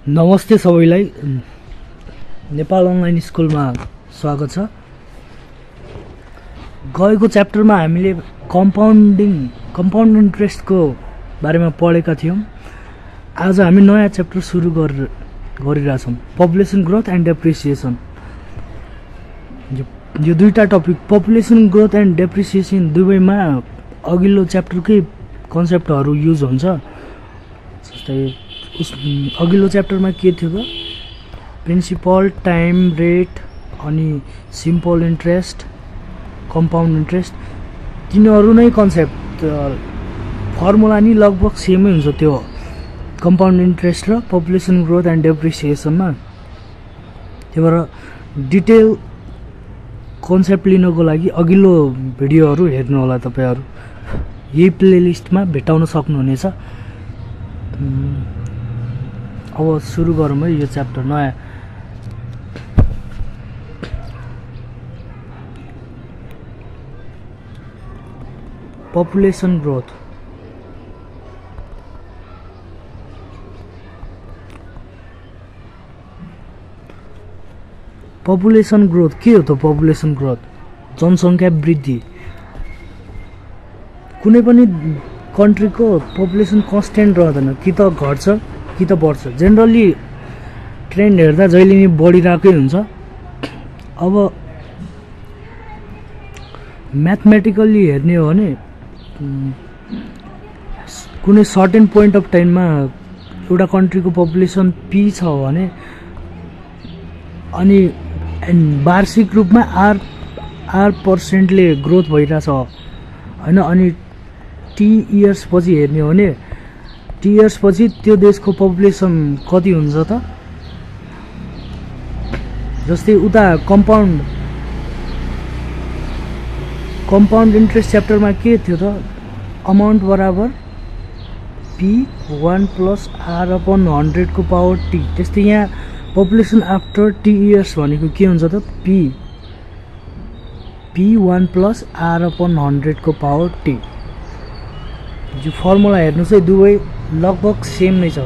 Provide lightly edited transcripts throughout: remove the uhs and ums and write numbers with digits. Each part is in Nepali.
नमस्ते सबैलाई नेपाल अनलाइन स्कुलमा स्वागत छ। गएको च्याप्टरमा हामीले कम्पाउन्ड इन्ट्रेस्टको बारेमा पढेका थियौँ। आज हामी नयाँ च्याप्टर सुरु गरिरहेछौँ, पपुलेसन ग्रोथ एन्ड डेप्रिसिएसन। यो दुईटा topic population growth and depreciation दुवैमा अघिल्लो च्याप्टरकै कन्सेप्टहरू युज हुन्छ। जस्तै अघिल्लो च्याप्टरमा के थियो त, प्रिन्सिपल, टाइम, रेट अनि सिम्पल इन्ट्रेस्ट, कम्पाउन्ड इन्ट्रेस्ट, तिनीहरू नै कन्सेप्ट फर्मुला नि लगभग सेमै हुन्छ त्यो कम्पाउन्ड इन्ट्रेस्ट र पपुलेसन ग्रोथ एन्ड डेप्रिसिएसनमा। त्यही भएर डिटेल कन्सेप्ट लिनको लागि अघिल्लो भिडियोहरू हेर्नु होला तपाईहरू, यही प्लेलिस्टमा भेटाउन सक्नुहुनेछ। अब सुरु गरौँ है यो च्याप्टर नयाँ। Population growth. पपुलेसन ग्रोथ के हो त? पपुलेसन ग्रोथ जनसङ्ख्या वृद्धि। कुनै पनि कन्ट्रीको पपुलेसन कन्स्टेन्ट रहँदैन, कि त घट्छ कि त बढ्छ। जेनरली ट्रेन्ड हेर्दा जहिले नि बढिरहेकै हुन्छ। अब म्याथमेटिकल्ली हेर्ने हो भने कुनै सर्टेन पोइन्ट अफ टाइममा एउटा कन्ट्रीको पपुलेसन पी छ भने अनि वार्षिक रूपमा आर पर्सेन्टले ग्रोथ भइरहेछ होइन। अनि टी इयर्स पछि हेर्ने हो भने टी इयर्स पछि त्यो देशको पपुलेसन कति हुन्छ त? जस्तै उता कम्पाउन्ड इन्ट्रेस्ट च्याप्टरमा के थियो त, अमाउन्ट बराबर P1 + R/100 को पावर टी। त्यस्तै यहाँ पपुलेसन आफ्टर टी इयर्स भनेको के हुन्छ त, P1 + R/100 को पावर टी। जो फर्मुला हेर्नुहोस् है, दुवै लगभग सेम नै छ।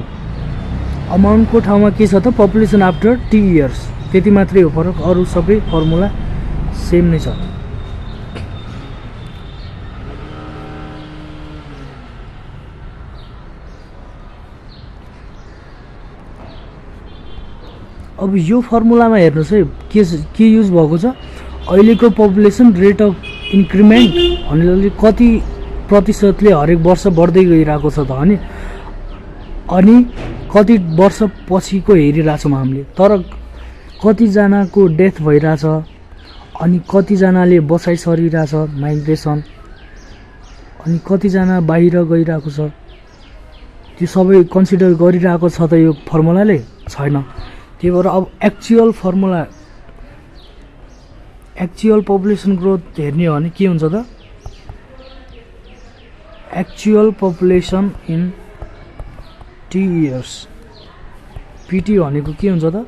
अमाउन्टको ठाउँमा के छ त, पपुलेसन आफ्टर टी इयर्स, त्यति मात्रै हो फरक, अरू सबै फर्मुला सेम नै छ। अब यो फर्मुलामा हेर्नुहोस् है के युज भएको छ, अहिलेको पपुलेसन रेट अफ इन्क्रिमेन्ट भन्नाले कति प्रतिशतले हरेक वर्ष बढ्दै गइरहेको छ त भने, अनि कति वर्ष पछिको हेरिरहेछौँ हामीले। तर कतिजनाको डेथ भइरहेछ अनि कतिजनाले बसाइ सरिरहेछ, माइग्रेसन, अनि कतिजना बाहिर गइरहेको छ, त्यो सबै कन्सिडर गरिरहेको छ त यो फर्मुलाले? छैन। त्यही भएर अब एक्चुअल पपुलेसन ग्रोथ हेर्ने हो भने के हुन्छ त, actual population in t years, p t भनेको के हुन्छ त,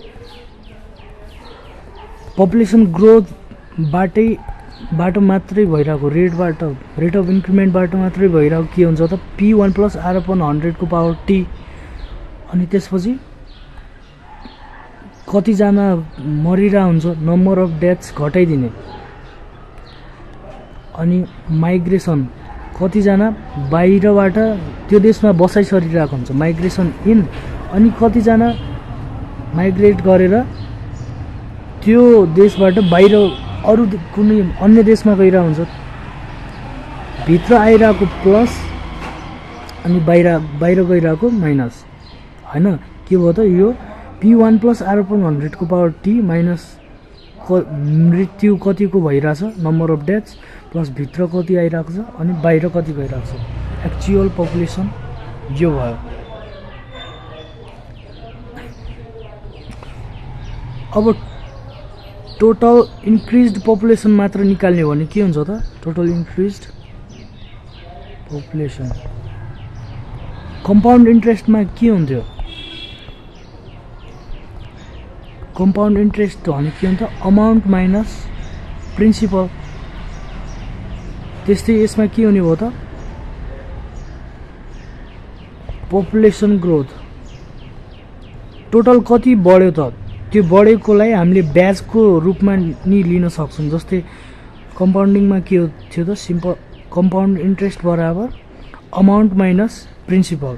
पपुलेसन ग्रोथबाट मात्रै भइरहेको रेट अफ इन्क्रिमेन्टबाट मात्रै भइरहेको के हुन्छ त, P1 + R/100 को पावर टी। अनि त्यसपछि कतिजना मरिरहेको हुन्छ, नम्बर अफ डेथ्स घटाइदिने। अनि माइग्रेसन, कतिजना बाहिरबाट त्यो देशमा बसाइ सरिरहेको हुन्छ, माइग्रेसन इन। अनि कतिजना माइग्रेट गरेर त्यो देशबाट बाहिर अरू कुनै अन्य देशमा गइरहेको हुन्छ, भित्र आइरहेको प्लस अनि बाहिर गइरहेको माइनस होइन। के भयो त, यो P1 + R/100 को पावर टी माइनस मृत्यु कतिको भइरहेछ, नम्बर अफ डेथ्स, प्लस भित्र कति आइरहेको छ अनि बाहिर कति गइरहेको छ। एक्चुअल पपुलेसन यो भयो। अब टोटल इन्क्रिज्ड पपुलेसन मात्र निकाल्ने हो भने के हुन्छ त, टोटल इन्क्रिज्ड पपुलेसन। कम्पाउन्ड इन्ट्रेस्टमा के हुन्थ्यो, कम्पाउन्ड इन्ट्रेस्ट भने के हुन्छ, अमाउन्ट माइनस प्रिन्सिपल। त्यस्तै यसमा के हुने भयो त, पपुलेसन ग्रोथ टोटल कति बढ्यो त त्यो बढेकोलाई हामीले ब्याजको रूपमा नि लिन सक्छौँ। जस्तै कम्पाउन्डिङमा के थियो त सिम्पल कम्पाउन्ड इन्ट्रेस्ट बराबर अमाउन्ट माइनस प्रिन्सिपल।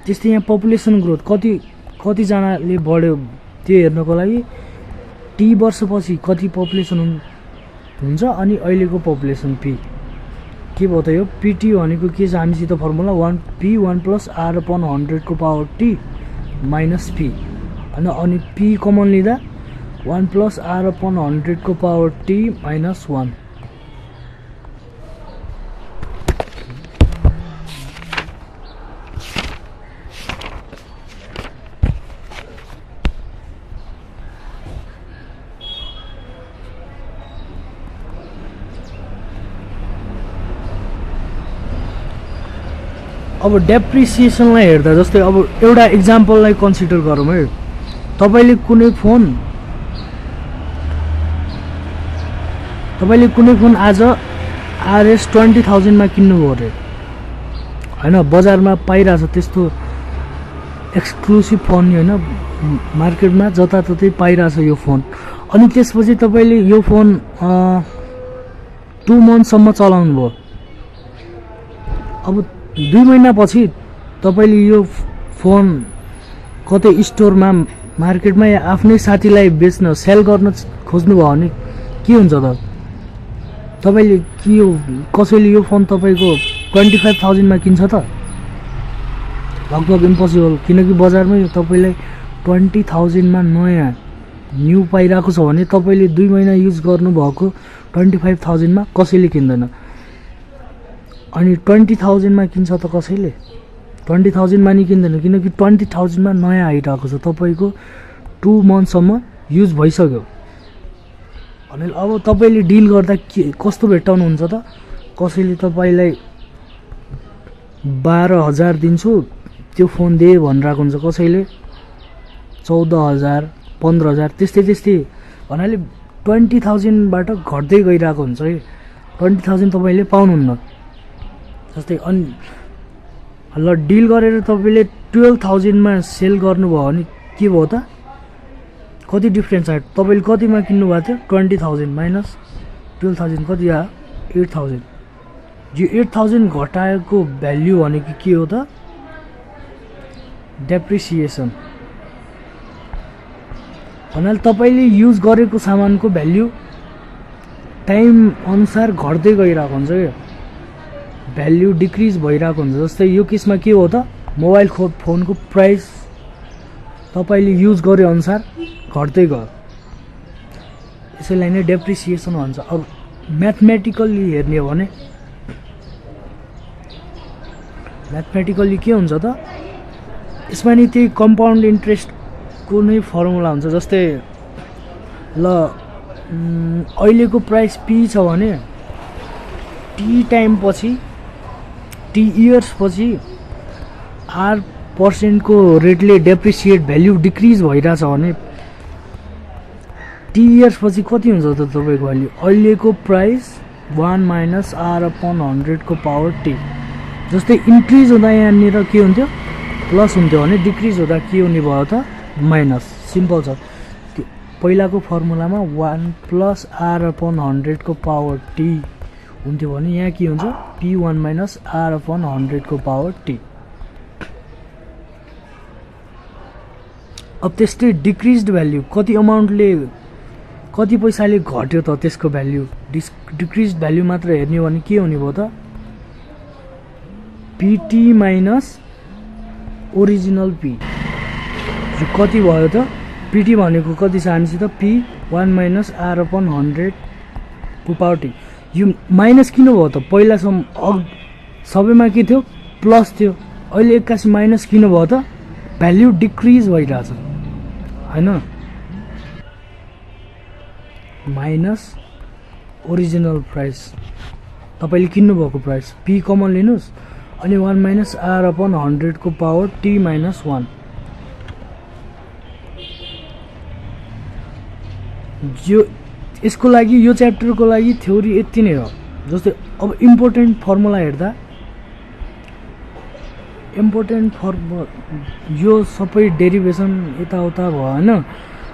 त्यस्तै यहाँ पपुलेसन ग्रोथ कतिजनाले बढ्यो त्यो हेर्नको लागि टी वर्षपछि कति पपुलेसन हुन्छ अनि अहिलेको पपुलेसन पी के भयो त यो पिटी भनेको के छ हामीसित फर्मुला 1p 1 + r/100 को पावर टी माइनस पी अनि पी कमन लिँदा 1 + r/100 को पावर टी माइनस 1। अब डेप्रिसिएसनलाई हेर्दा जस्तै अब एउटा इक्जाम्पललाई कन्सिडर गरौँ है। तपाईले कुनै फोन आज RS 20,000 मा किन्नुभयो अरे हैन, बजारमा पाइरहेछ त्यस्तो एक्सक्लुसिभ फोन नि हैन, मार्केटमा जताततै पाइरहेछ यो फोन। अनि त्यसपछि तपाईले यो फोन 2 मन्थसम्म चलाउनु भयो। अब 2 महिनापछि तपाईले यो फोन कतै स्टोरमा मार्केटमा या आफ्नै साथीलाई बेच्न सेल गर्न खोज्नु भयो भने के हुन्छ त? तपाईले कसैले यो फोन तपाईको 25,000 मा किन्छ त? लगभग इम्पोसिबल, किनकि बजारमा यो तपाईलाई 20,000 मा नयाँ न्यू पाइरहेको छ भने तपाईले 2 महिना युज गर्नु भएको 25,000 मा कसैले किन्दैन। अनि 20,000 मा किन्छ त कसैले? 20,000 मा नि किन्दैन, किनकि 20,000 मा नयाँ आइरहेको छ, तपाईको 2 मन्थसम्म युज भइसक्यो। अनि अब तपाईले डिल गर्दा के कस्तो भेट्टाउनुहुन्छ त? कसैले तपाईलाई 12,000 दिन्छु त्यो फोन दे भनिरहेको हुन्छ, कसैले 14,000 15,000 त्यस्तै भन्नाले 20,000 बाट घट्दै गइरहेको हुन्छ है। 20,000 तपाईले पाउनुहुन्न। जस्तै अनि ल डिल गरेर तपाईले 12,000 मा सेल गर्नुभयो भने के भयो त? कति डिफरेन्स आयो? तपाईले कतिमा किन्नु भएको थियो? 20,000 माइनस 12,000 कति आयो? 8,000। यो 8,000 घटाएको भ्याल्यु भनेको के हो त? डेप्रिसिएसन। भन्नाले तपाईले युज गरेको सामानको भ्याल्यु टाइम अनुसार घट्दै गइरहेको हुन्छ क्या, भ्याल्यु डिक्रिज भइरहेको हुन्छ। जस्तै यो केसमा के हो त? मोबाइल फोनको प्राइस तपाईले युज गरे अनुसार घट्दै गयो, यसैलाई नै डेप्रिसिएसन भन्छ। अब म्याथमेटिकल्ली हेर्ने हो भने म्याथमेटिकल्ली के हुन्छ त? यसमा नि त्यही कम्पाउन्ड इन्ट्रेस्टको नै फर्मुला हुन्छ। जस्तै ल अहिलेको प्राइस पी छ भने टी टाइम पछि टी इयर्स पछि R% को रेटले डेप्रिसिएट भ्याल्यु डिक्रिज भइरहेछ भने टी इयर्स पछि कति हुन्छ त तपाईको भ्याल्यु? अहिलेको प्राइस 1 - R/100 को पावर टी। जस्तै इन्क्रिज हुँदा यहाँनिर के हुन्थ्यो? प्लस हुन्थ्यो भने डिक्रिज हुँदा के हुने भयो त? माइनस। सिम्पल छ। त्यो पहिलाको फर्मुलामा 1 + R/100 को पावर टी हुन्थ्यो भने यहाँ के हुन्छ? P1 - R/100 को पावर टी। अब त्यस्तै डिक्रिज्ड भ्याल्यु कति अमाउन्टले कति पैसाले घट्यो त त्यसको भ्याल्यु? डिक्रिज्ड भ्याल्यु मात्र हेर्ने हो भने के हुने भयो त? P t minus original p. यो कति भयो त? पिटी भनेको कति छ हामीसित? P1 - R/100 को पावर टी। यो माइनस किन भयो त? पहिलासम्म सबैमा के थियो? प्लस थियो। अहिले एक्कासी माइनस किन भयो त? भ्याल्यु डिक्रिज भइरहेछ हैन, माइनस ओरिजिनल प्राइस तपाईले किन्नु भएको प्राइस पी कमन लिनुस् अनि 1 - R/100 को पावर टी माइनस 1। यो यसको लागि यो च्याप्टरको लागि थ्योरी यति नै हो। जस्तै अब इम्पोर्टेन्ट फर्मुला हेर्दा इम्पोर्टेन्ट फर यो सबै डेरिभेसन यताउता भयो होइन।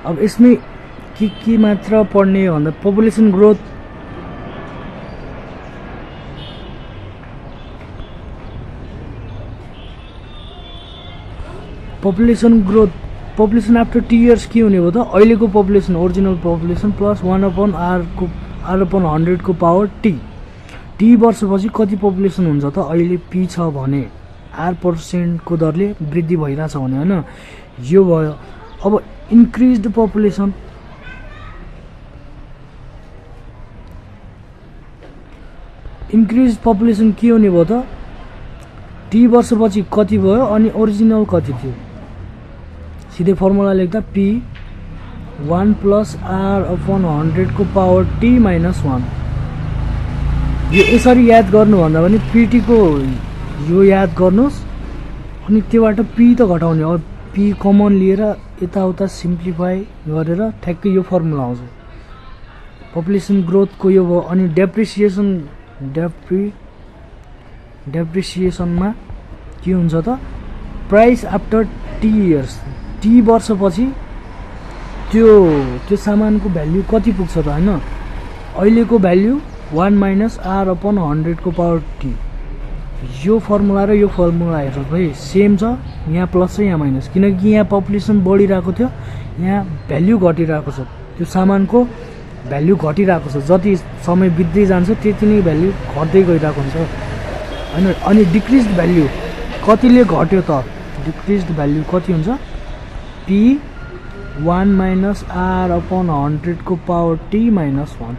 अब यसमै के मात्र पढ्ने भन्दा population growth population after 2 years के हुने भयो त अहिलेको population original population plus 1/r/100 को पावर टी वर्षपछि कति पपुलेसन हुन्छ त अहिले पी छ भने r% को दरले वृद्धि भइरहेछ भने होइन। यो भयो। अब इन्क्रिज्ड पपुलेसन के हुने भयो त टी वर्षपछि कति भयो अनि ओरिजिनल कति थियो। सीधे फर्मुला लेख्दा p 1/r/100 को पावर t - 1। यो यसरी याद गर्नुभन्दा पनि पीटी को यो याद गर्नुहोस् अनि त्योबाट पी त घटाउने। अब पी कमन लिएर यताउता सिम्प्लिफाई गरेर ठ्याक्कै यो फर्मुला आउँछ। पपुलेसन ग्रोथको यो भयो। अनि डेप्रिसिएसनमा के हुन्छ त price after T years T वर्षपछि त्यो सामानको भ्याल्यु कति पुग्छ त होइन। अहिलेको भ्याल्यु 1/r/100 को पावर टी। यो फर्मुला र यो फर्मुला हेर्नु भाइ सेम छ। यहाँ प्लस छ यहाँ माइनस, किनकि यहाँ पपुलेसन बढिरहेको थियो यहाँ भ्याल्यु घटिरहेको छ। त्यो सामानको भ्याल्यु घटिरहेको छ। जति समय बित्दै जान्छ त्यति नै भ्याल्यु घट्दै गइरहेको हुन्छ होइन। अनि डिक्रिज्ड भ्याल्यु कतिले घट्यो त डिक्रिज्ड भ्याल्यु कति हुन्छ p 1/r/100 को पावर t - 1।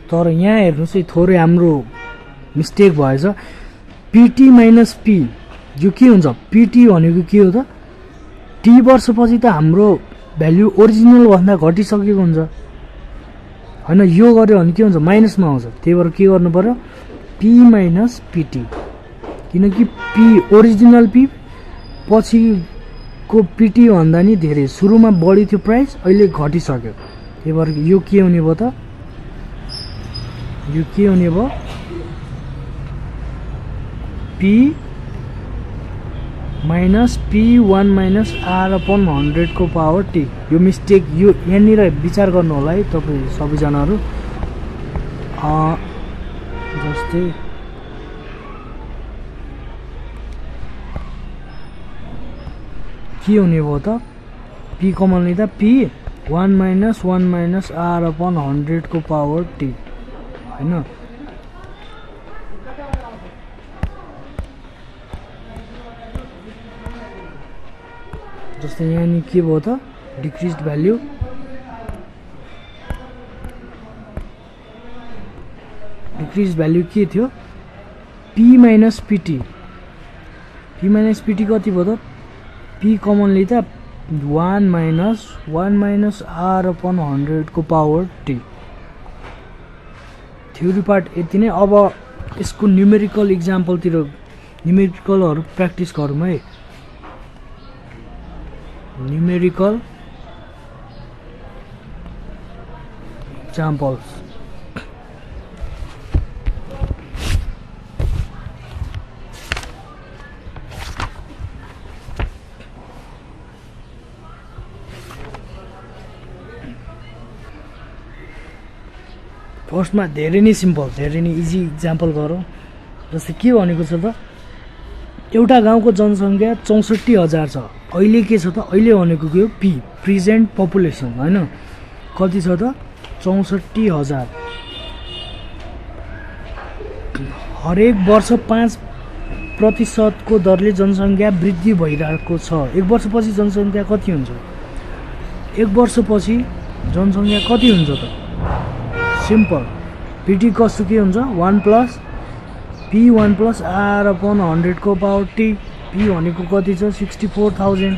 तर यहाँ हेर्नुहोस् है थोरै हाम्रो मिस्टेक भएछ। पीटी माइनस पी यो के हुन्छ पीटी भनेको के हो त टी वर्षपछि त हाम्रो भ्याल्यु ओरिजिनल भन्दा घटिसकेको हुन्छ होइन। यो गर्यो भने के हुन्छ माइनसमा आउँछ। त्यही भएर के गर्नु पर्यो पी माइनस पीटी, किनकि पी ओरिजिनल पी पछिको पीटी भन्दा नि धेरै सुरुमा बढी थियो प्राइस अहिले घटिसक्यो। त्यही भएर यो के हुने भयो त यो के हुने भयो p माइनस p 1/r/100 को पावर t। यो मिस्टेक यो यहाँनिर विचार गर्नु होला है तपाईँ सबैजनाहरू। जस्तै के हुने भयो त p कमन लिँदा p 1/1/r/100 को पावर t होइन। जस्तै यहाँ नि के भयो त डिक्रिज्ड भ्याल्यु के थियो p माइनस पीटी कति भयो त p कमन लिँदा 1/1/r/100 को पावर t। थ्योरी पार्ट यति नै। अब यसको न्युमेरिकलहरू प्र्याक्टिस गरौँ है। न्युमेरिकल एक्जाम्पल्स फर्स्टमा धेरै नै सिम्पल धेरै नै इजी इक्जाम्पल गरौँ। जस्तै के भनेको छ त एउटा गाउँको जनसङ्ख्या 64,000 छ। अहिले के छ त अहिले भनेको के हो पी प्रेजेन्ट पपुलेसन होइन। कति छ त 64,000। हरेक वर्ष 5% को दरले जनसङ्ख्या वृद्धि भइरहेको छ। एक वर्षपछि जनसङ्ख्या कति हुन्छ एक वर्षपछि जनसङ्ख्या कति हुन्छ त सिम्पल पीटी कस्तो के हुन्छ 1+p1+r/100 को पावर t। p भनेको कति छ 64,000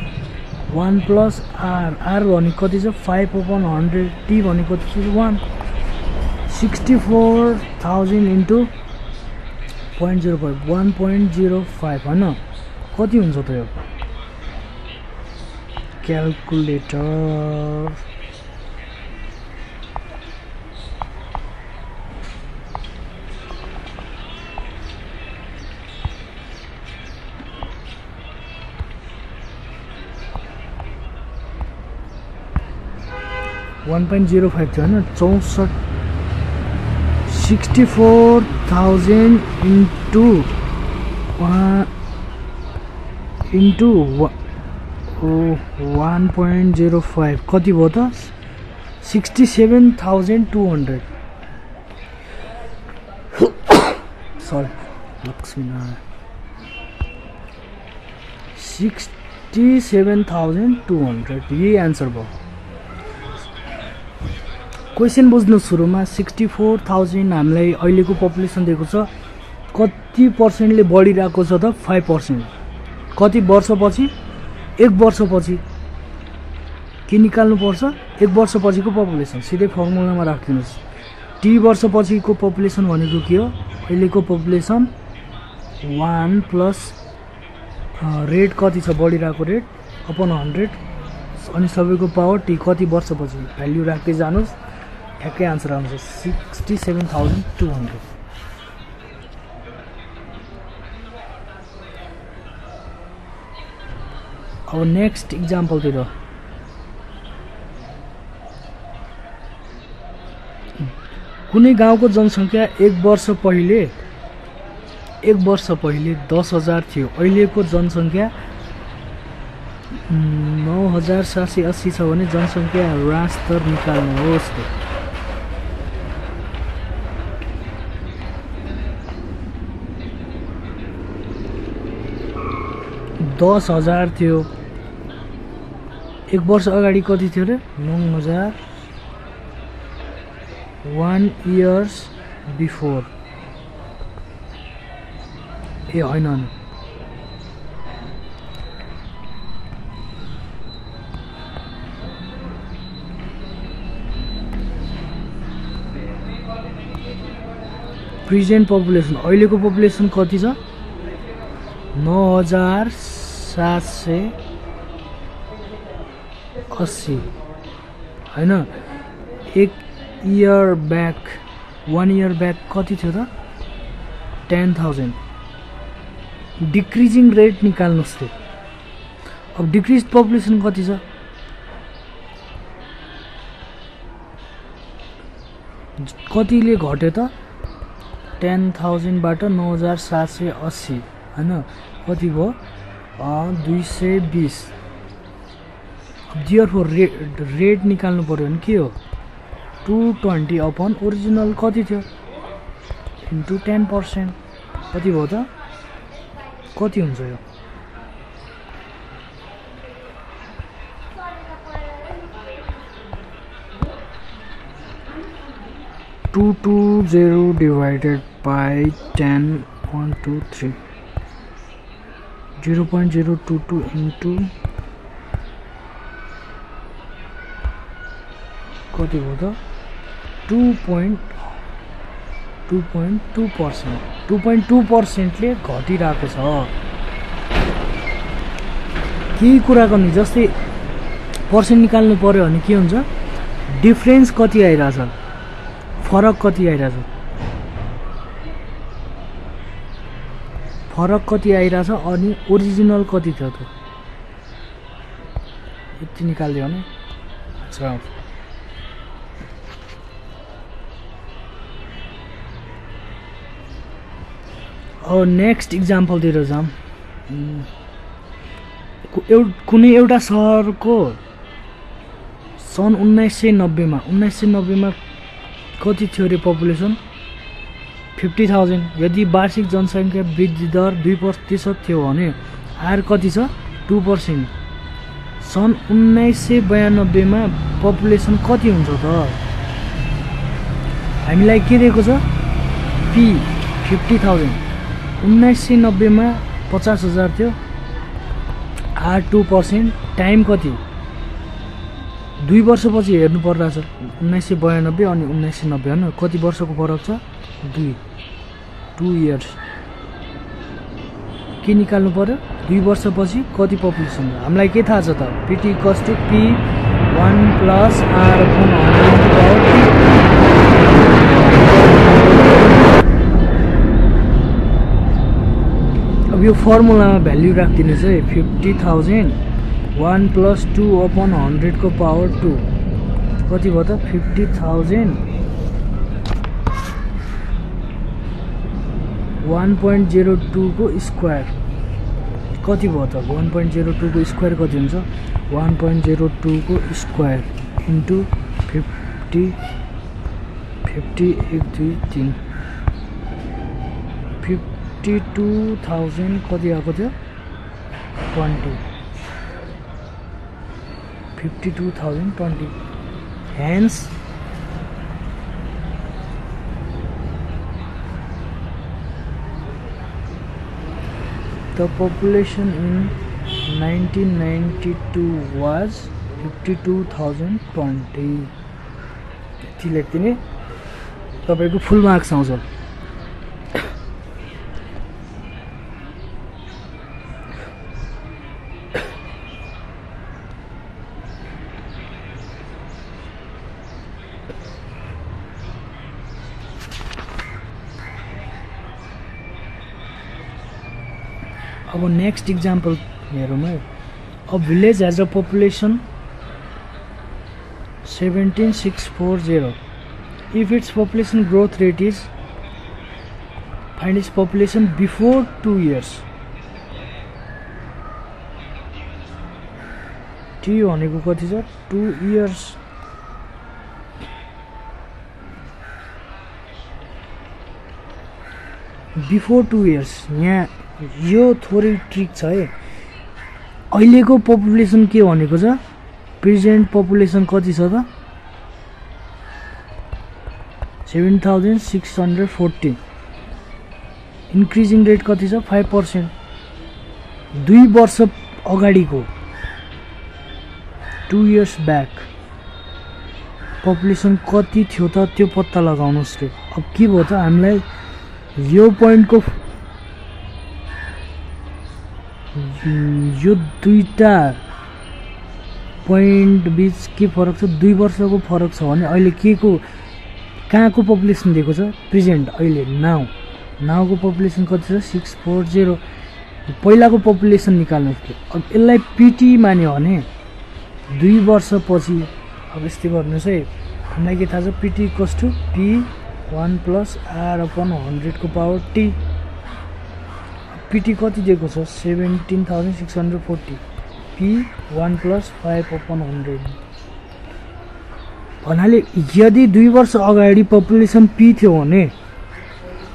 1+r भनेको कति छ 5/100 t भनेको कति छ 1 64,000 इन्टु 0.05 1.05 होइन। कति हुन्छ त यो क्यालकुलेटर 1.05 थियो हैन 64,000 इन्टु 1.05 कति भयो त 67,200 सरी लक्ष्मीनारायण 67,200 यही आन्सर भयो क्वेशन बुझ्नु सुरुमा 64,000 हामीलाई अहिलेको पपुलेसन दिएको छ कति पर्सेन्टले बढिरहेको छ त 5% कति वर्षपछि 1 वर्षपछि के निकाल्नु पर्छ 1 वर्षपछिको पपुलेसन सिधै फर्मुलामा राख्दिनुस् टी वर्षपछिको पपुलेसन भनेको के हो अहिलेको पपुलेसन 1 प्लस रेट कति छ बढिरहेको रेट अपन 100 अनि सबैको पावर टी कति वर्षपछि भ्याल्यु राख्दै जानुस् ठ्याक्कै आन्सर आउँछ 67,200 अब नेक्स्ट इक्जाम्पलतिर कुनै गाउँको जनसङ्ख्या 1 वर्ष पहिले 10,000 थियो अहिलेको जनसङ्ख्या 9,780 छ भने जनसङ्ख्या ह्रास दर निकाल्नुहोस् 10,000 थियो 1 वर्ष अगाडि कति थियो रे 9,000 1 years before ए हैन प्रेजेन्ट पपुलेसन अहिलेको पपुलेसन कति छ 9,780 हैन 1 year back 1 year back कति थियो त 10,000 डिक्रिजिङ रेट निकाल्नुस् रे अब डिक्रिज पपुलेसन कति छ कतिले घट्यो त 10,000 बाट 9,780 हैन कति भयो 220 देयरफोर रेट निकाल्नु पर्यो भने के हो 220 अपन ओरिजिनल कति थियो इन्टु 10% कति भयो त कति हुन्छ यो टू 0 divided by 10 1 2 3 0.022 into कति भयो त 2.2% ले घटिरहेको छ केही कुरा गर्ने जस्तै पर्सेन्ट निकाल्नु पर्यो भने के हुन्छ डिफरेन्स कति आइरहेछ फरक कति आइरहेछ अनि ओरिजिनल कति थियो त यति निकाल्दियो भने आन्सर आउँछ अब नेक्स्ट इक्जाम्पलतिर जाऊँ कुनै एउटा सहरको सन् 1990 मा कति थियो रे पपुलेसन 50,000 यदि वार्षिक जनसङ्ख्या वृद्धि दर 2% थियो भने आर कति छ 2% सन् 1992 मा पपुलेसन कति हुन्छ त हामीलाई के दिएको छ पी 50,000 1990 मा 50,000 थियो आर 2% टाइम कति 2 वर्षपछि हेर्नु पर्दा छ 1992 अनि 1990 हैन कति वर्षको फरक छ 2 इयर्स के निकाल्नु पर्यो 2 वर्षपछि कति पपुलेसन छ हामीलाई के थाहा छ त pt equals to p 1 plus r upon 100 to power t अब यो फर्मुलामा भ्याल्यु राख्दिनुस् है 50,000 1 प्लस 2 अपॉन 100 को पावर 2 कति भयो त 50,000 1.02 को स्क्वायर कति भयो त 1.02 को स्क्वायर कति हुन्छ 1.02 को स्क्वायर इन्टु 50 50 1 2 3 52,000 कति आएको थियो 20 52,020 hence the population in 1992 was 52,020 यति लेख्दिने तपाईको फुल मार्क्स आउँछ अब नेक्स्ट एक्जाम्पल हेरौँ है a village has a population 17,640 if its population growth rate is find its population before 2 years t भनेको कति छ 2 years बिफोर 2 years यहाँ यो थोरै ट्रिक छ है अहिलेको पपुलेसन के भनेको छ प्रेजेन्ट पपुलेसन कति छ त 7,640 इन्क्रिजिङ रेट कति छ 5% 2 वर्ष अगाडिको 2 years ब्याक पपुलेसन कति थियो त त्यो पत्ता लगाउनुस् रे अब के भयो त हामीलाई यो पोइन्टको यो दुईटा पोइन्ट बीच के फरक छ 2 वर्षको फरक छ भने अहिले के को कहाँको पपुलेसन दिएको छ प्रेजेन्ट अहिले नाउको पपुलेसन कति छ 640 पहिलाको पपुलेसन निकाल्नु थियो अब यसलाई पिटी मान्यो भने 2 वर्षपछि अब यस्तै गर्नुस् है हामीलाई के थाहा छ p t equals to p 1 plus r upon 100 को पावर t पिटी कति दिएको छ 17,640 p 1 प्लस 5 अपॉन 100 भन्नाले यदि 2 वर्ष अगाडि पपुलेसन p थियो भने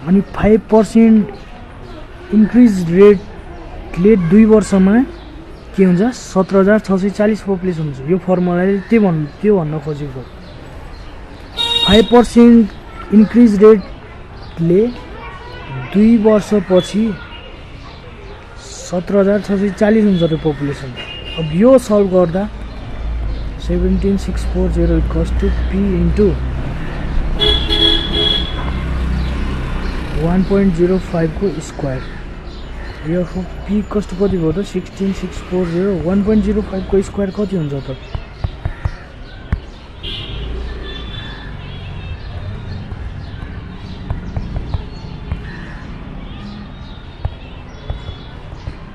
अनि 5% इन्क्रिज रेटले 2 वर्षमा के हुन्छ 17,640 पपुलेसन हुन्छ यो फर्मुलाले त्यो भन्न खोजेको 5% इन्क्रिज रेटले 2 वर्षपछि 17,640 हुन्छ रे पपुलेसन अब यो सल्भ गर्दा 17,640 इक्वल्स टु p इन्टु 1.05 को स्क्वायर यो p इक्वल्स टु कति भयो त 16,640 1.05 को स्क्वायर कति हुन्छ त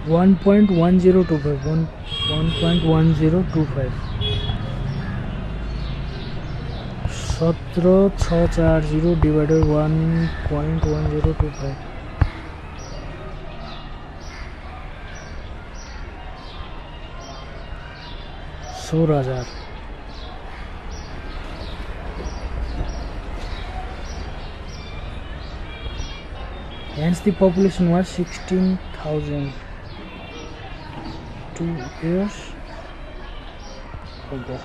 1.1025 17,640 divided 1.1025 16,000 hence the population was 16,000 2 years ago.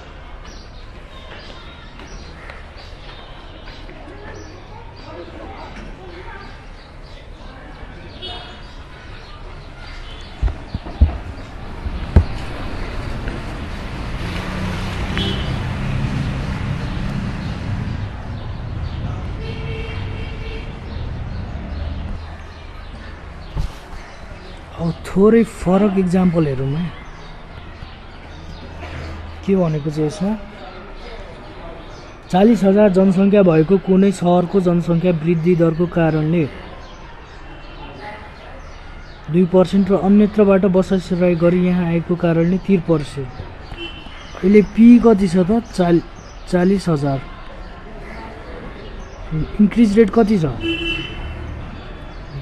थोरै फरक इक्जाम्पल हेरौँ है के भनेको चाहिँ यसमा 40,000 जनसङ्ख्या भएको कुनै सहरको जनसङ्ख्या वृद्धि दरको कारणले 2% र अन्यत्रबाट बसोबास गरी यहाँ आएको कारणले 30%। अहिले पी कति छ त 40,000 इन्क्रिज रेट कति छ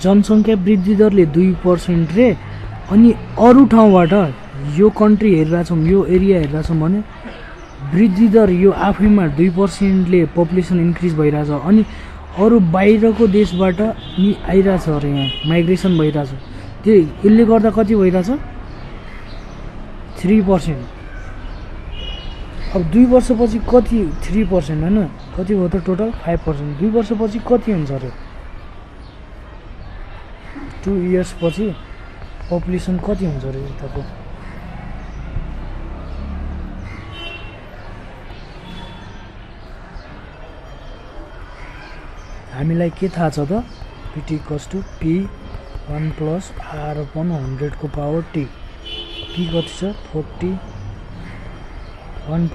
जनसङ्ख्या वृद्धि दरले 2% रे अनि अरू ठाउँबाट यो कन्ट्री हेरिरहेछौँ यो एरिया हेरिरहेछौँ भने वृद्धि दर यो आफैमा 2% ले पपुलेसन इन्क्रिज भइरहेछ अनि अरू बाहिरको देशबाट नि आइरहेछ अरे यहाँ माइग्रेसन भइरहेछ त्यो यसले गर्दा कति भइरहेछ 3%। अब 2 वर्षपछि कति 3% हैन कति भयो त टोटल 5%। 2 वर्षपछि कति हुन्छ अरे 2 इयर्स पछि पपुलेसन कति हुन्छ अरे यताको हामीलाई के थाहा छ त pt = p 1 + r/100 को पावर t p कति छ 40 1 +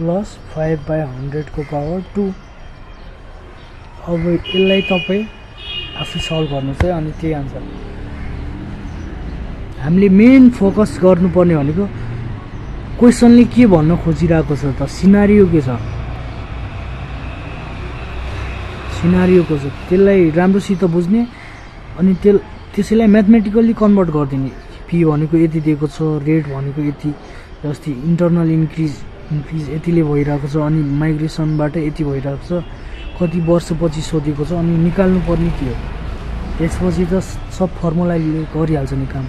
5/100 को पावर 2। अब यसलाई तपाई आफै सल्भ गर्नुस् है अनि त्यही आन्सर। हामीले मेन फोकस गर्नुपर्ने भनेको क्वेशनले के भन्न खोजिरहेको छ त सिनारियो के छ सिनारियोको छ त्यसलाई राम्रोसित बुझ्ने अनि त्यसैलाई म्याथमेटिकली कन्भर्ट गरिदिने। पी भनेको यति दिएको छ रेट भनेको यति जस्तै इन्टरनल इन्क्रिज यतिले भइरहेको छ अनि माइग्रेसनबाट यति भइरहेको छ कति वर्षपछि सोधेको छ अनि निकाल्नु पर्ने के हो त्यसपछि त सब फर्मुलाले गरिहाल्छ नि काम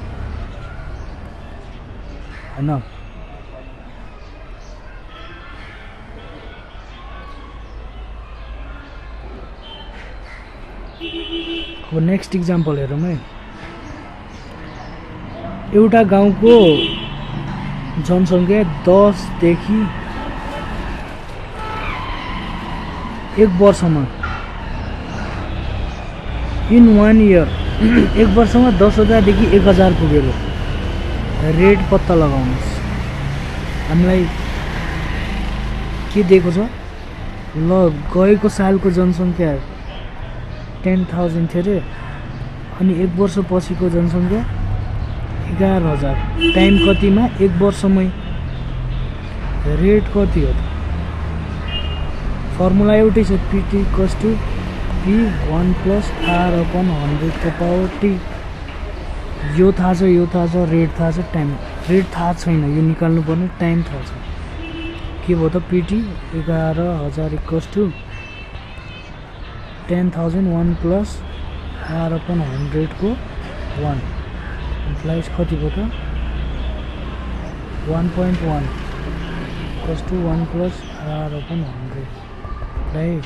हैन। अब नेक्स्ट इक्जाम्पल हेरौँ है। एउटा गाउँको जनसङ्ख्या 10 देखि 1 वर्षमा इन 1 इयर 1 वर्षमा 10,000 देखि 1,000 पुगेको रेट पत्ता लगाउनुस्। हामीलाई के दिएको छ ल गएको सालको जनसङ्ख्या 10,000 थियो रे अनि 1 वर्ष पछिको जनसङ्ख्या 11,000 टाइम कतिमा 1 वर्षमै रेट कति हो फर्मुला एउटै छ pt = p 1 + r/100 को पावर t। यो थाहा छ रेट थाहा छ टाइम रेट थाहा छैन यो निकाल्नु पर्ने टाइम थाहा छ के भयो त pt 11,000 = 10,000 1 + r/100 को 1 इम्प्लाइज कति भयो त 1.1 = 1 + r/100 right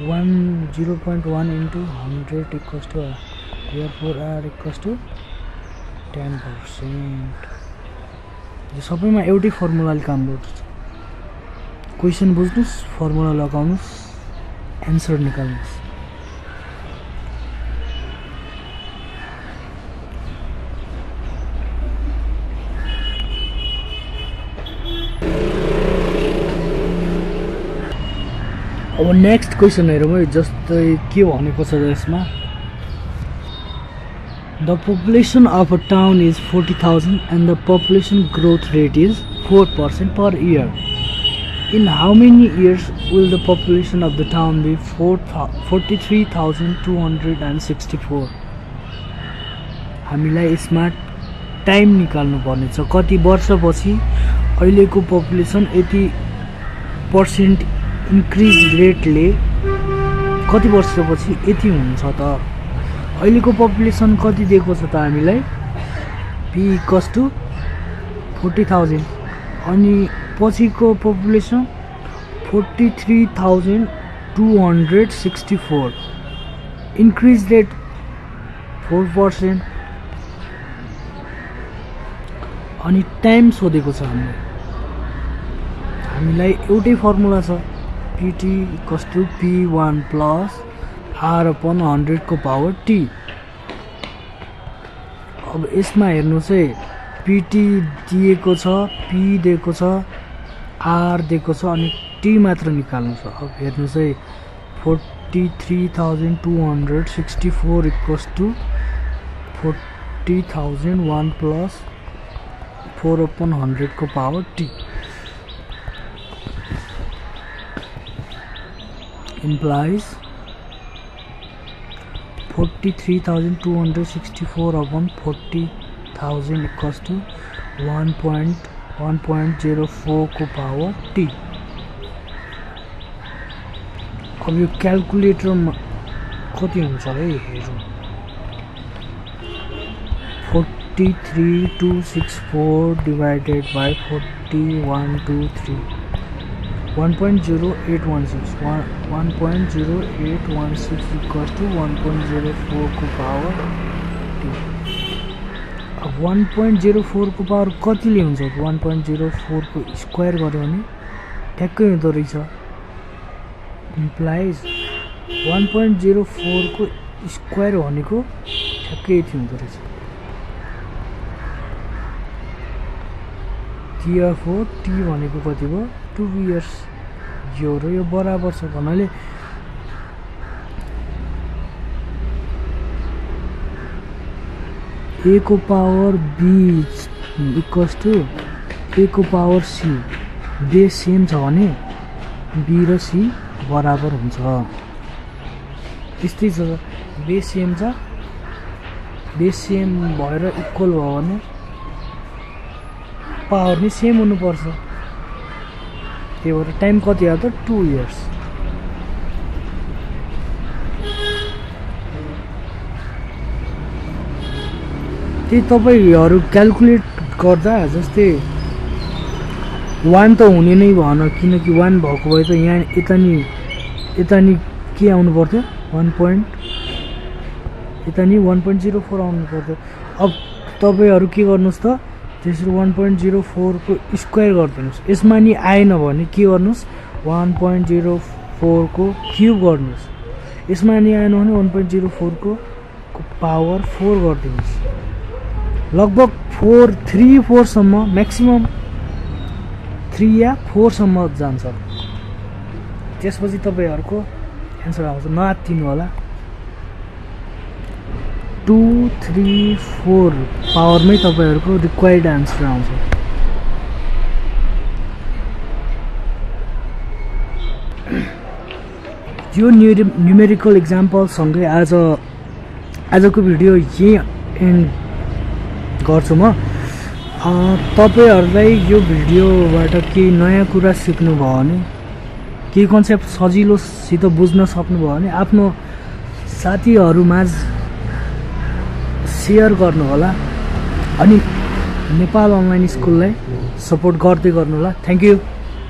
0.1 × 100 = r therefore r = 10%। यो सबैमा एउटै फर्मुलाले काम गर्छ क्वेशन बुझ्नुस् फर्मुला लगाउनुस् आन्सर निकाल्नुस्। अब नेक्स्ट क्वेशन हेरौँ है जस्तै के भनेको छ यसमा The population of a town is 40,000 and the population growth rate is 4% per year. In how many years will the population of the town be 43,264? हामीलाई यसमा टाइम निकाल्नु पर्ने छ कति वर्षपछि अहिलेको पपुलेसन यति % इन्क्रिज रेटले कति वर्षपछि यति हुन्छ त अहिलेको पपुलेसन कति दिएको छ त हामीलाई p = 40,000 अनि पछिको पपुलेसन 43,264 इन्क्रिज रेट 4% अनि टाइम सोधेको छ हामीलाई एउटै फर्मुला छ pt = p 1 + r/100 को पावर t। अब यसमा हेर्नु चाहिँ पिटी दिएको छ, पी दिएको छ, आर दिएको छ अनि टी मात्र निकाल्नु छ। अब हेर्नु चाहिँ 43,264 इक्वल्स टु 40,001 प्लस 4/100 को power T implies 43,264/40,000 equals to 1.04 को पावर टी। अब यो क्याल्कुलेटरमा कति हुन्छ है हेरौँ। 43,264 divided by 40,123 1.0816 1.0816 equals to 1.04 को पावर टी। अब 1.04 को पावर कतिले हुन्छ? 1.04 को स्क्वायर गर्यो भने ठ्याक्कै हुँदो रहेछ। इम्प्लाइज 1.04 को स्क्वायर भनेको ठ्याक्कै यति हुँदो रहेछ। therefore टी भनेको कति भयो? 2 years। यो र यो बराबर छ भन्नाले a को power b equals to a को पावर c। बेस सेम छ भने b र c बराबर हुन्छ। त्यस्तै छ, बेस सेम छ, बेस सेम भएर इक्वल भयो भने पावर नि सेम हुनुपर्छ। त्यही भएर टाइम कति आयो त? 2 years। त्यही तपाईहरु क्याल्कुलेट गर्दा जस्तै 1 त हुने नै भएन, किनकि 1 भएको भए त यहाँ यता नि के आउनु पर्थ्यो? 1.04 आउनु पर्थ्यो। अब तपाईहरु के गर्नुस् त? त्यसरी 1.04 को स्क्वायर गरिदिनुस्। यसमा नि आएन भने के गर्नुस्? 1.04 को क्युब गर्नुस्। यसमा नि आएन भने 1.04 को पावर 4 गरिदिनुस्। लगभग 3-4 सम्म, म्याक्सिमम 3 या 4 सम्म जान्छ। त्यसपछि तपाईहरुको एन्सर आउँछ। नआत्तिनु होला। 2, 3, 4 पावरमै तपाईहरुको रिक्वायर्ड आन्सर आउँछ। यो न्युमेरिकल एक्जाम्पल सँगै आजको भिडियो यही एन्ड गर्छु म। तपाईहरुलाई यो भिडियोबाट केही नयाँ कुरा सिक्नु भयो भने, केही कन्सेप्ट सजिलोसित बुझ्न सक्नुभयो भने आफ्नो साथीहरुमाझ सेयर गर्नु होला अनि नेपाल अनलाइन स्कुललाई सपोर्ट गर्दै गर्नु होला। Thank you.